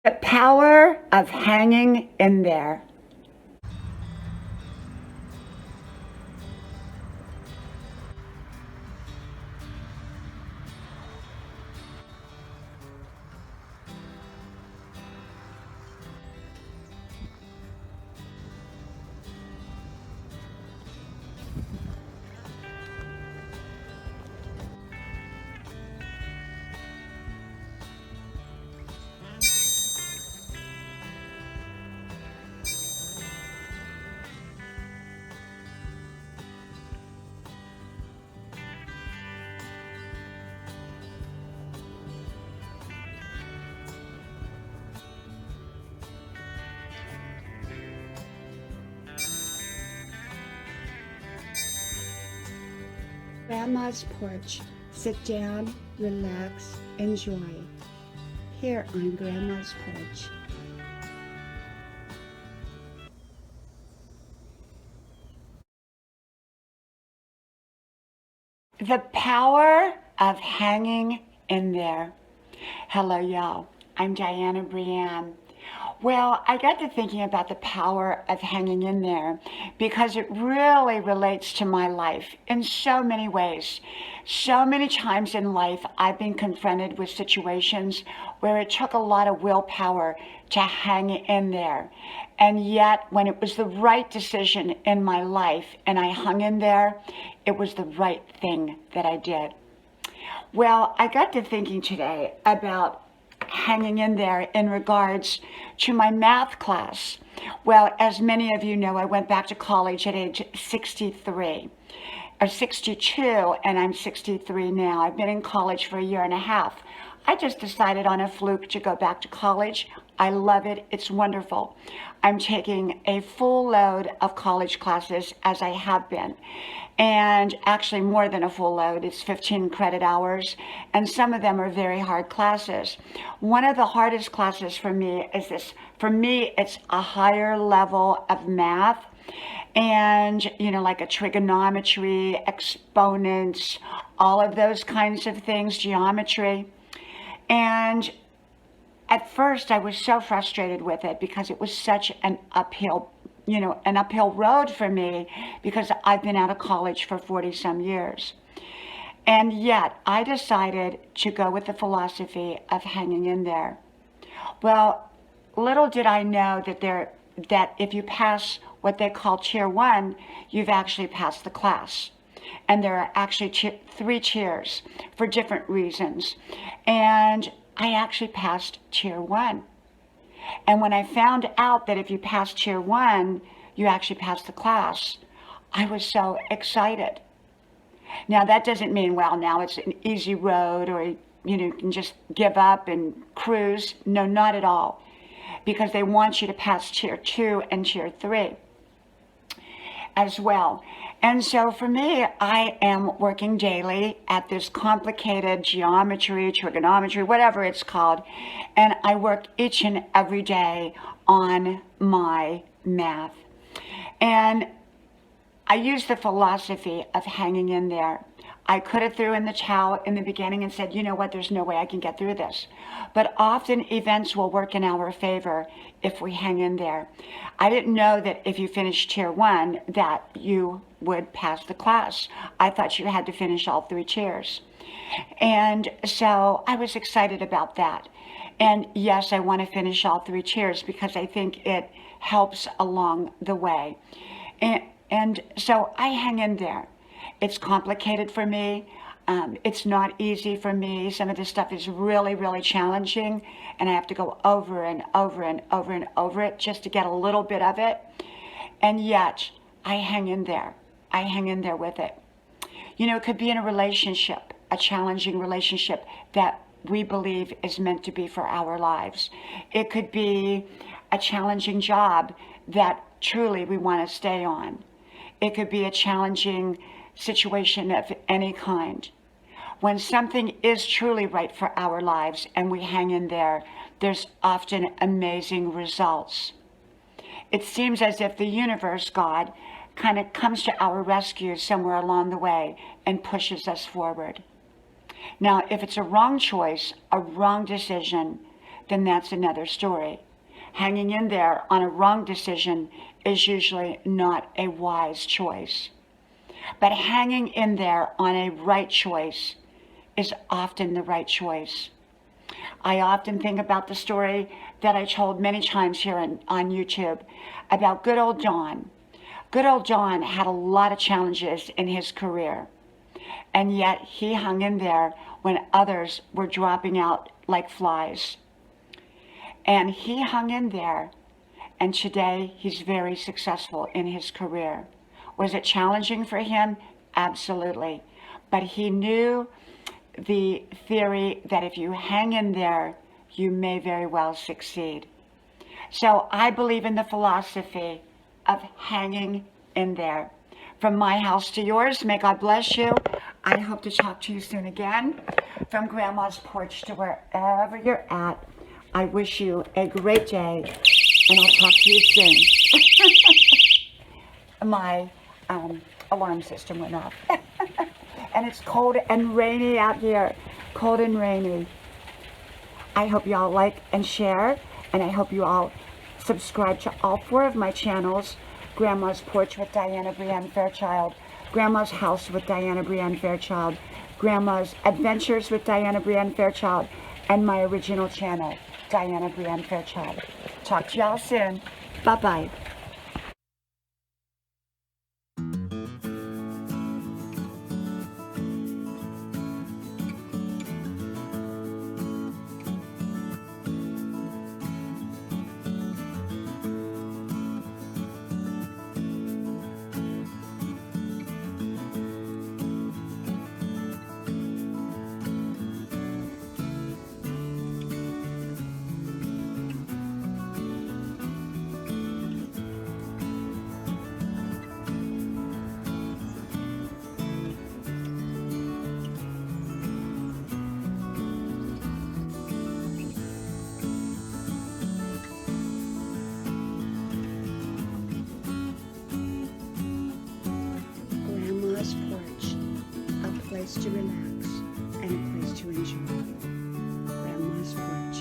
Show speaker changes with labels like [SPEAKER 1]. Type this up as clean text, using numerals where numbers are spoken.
[SPEAKER 1] The power of hanging in there. Grandma's porch. Sit down, relax, enjoy. Here on Grandma's porch. The power of hanging in there. Hello, y'all. I'm Dianna Brianne. Well, I got to thinking about the power of hanging in there because it really relates to my life in so many ways. So many times in life, I've been confronted with situations where it took a lot of willpower to hang in there. And yet, when it was the right decision in my life and I hung in there, it was the right thing that I did. Well, I got to thinking today about hanging in there in regards to my math class. Well, as many of you know, I went back to college at age 63 or 62, and I'm 63 now. I've been in college for a year and a half. I just decided on a fluke to go back to college. I love it. It's wonderful. I'm taking a full load of college classes as I have been. And actually more than a full load. It's 15 credit hours. And some of them are very hard classes. One of the hardest classes for me is this. For me, it's a higher level of math. And, like a trigonometry, exponents, all of those kinds of things, geometry. And at first I was so frustrated with it because it was such an uphill road for me because I've been out of college for 40 some years. And yet I decided to go with the philosophy of hanging in there. Well, little did I know that if you pass what they call tier 1, you've actually passed the class. And there are actually 3 tiers for different reasons. And I actually passed tier 1. And when I found out that if you pass tier 1, you actually pass the class, I was so excited. Now, that doesn't mean, well, now it's an easy road or, you can just give up and cruise. No, not at all. Because they want you to pass tier 2 and tier 3 as well. And so for me, I am working daily at this complicated geometry, trigonometry, whatever it's called. And I work each and every day on my math. And I use the philosophy of hanging in there. I could have threw in the towel in the beginning and said, you know what, there's no way I can get through this. But often events will work in our favor if we hang in there. I didn't know that if you finished tier 1 that you would pass the class. I thought you had to finish all 3 tiers. And so I was excited about that. And yes, I want to finish all 3 tiers because I think it helps along the way. And so I hang in there. It's complicated for me. It's not easy for me. Some of this stuff is really, really challenging, and I have to go over and over and over and over it just to get a little bit of it. And yet, I hang in there. I hang in there with it. It could be in a relationship, a challenging relationship that we believe is meant to be for our lives. It could be a challenging job that truly we want to stay on. It could be a challenging situation of any kind. When something is truly right for our lives and we hang in there, there's often amazing results. It seems as if the universe, God, kind of comes to our rescue somewhere along the way and pushes us forward. Now, if it's a wrong choice, a wrong decision, then that's another story. Hanging in there on a wrong decision is usually not a wise choice. But hanging in there on a right choice is often the right choice. I often think about the story that I told many times here on YouTube about good old John. Good old John had a lot of challenges in his career, and yet he hung in there when others were dropping out like flies. And he hung in there, and today he's very successful in his career. Was it challenging for him? Absolutely. But he knew the theory that if you hang in there, you may very well succeed. So I believe in the philosophy of hanging in there. From my house to yours, may God bless you. I hope to talk to you soon again. From Grandma's porch to wherever you're at, I wish you a great day, and I'll talk to you soon. My alarm system went off. And it's cold and rainy out here. Cold and rainy. I hope you all like and share, and I hope you all subscribe to all 4 of my channels: Grandma's Porch with Dianna Brianne Fairchild, Grandma's House with Dianna Brianne Fairchild, Grandma's Adventures with Dianna Brianne Fairchild, and my original channel, Dianna Brianne Fairchild. Talk to y'all soon. Bye-bye. Porch, a place to relax and a place to enjoy. Grandma's Porch.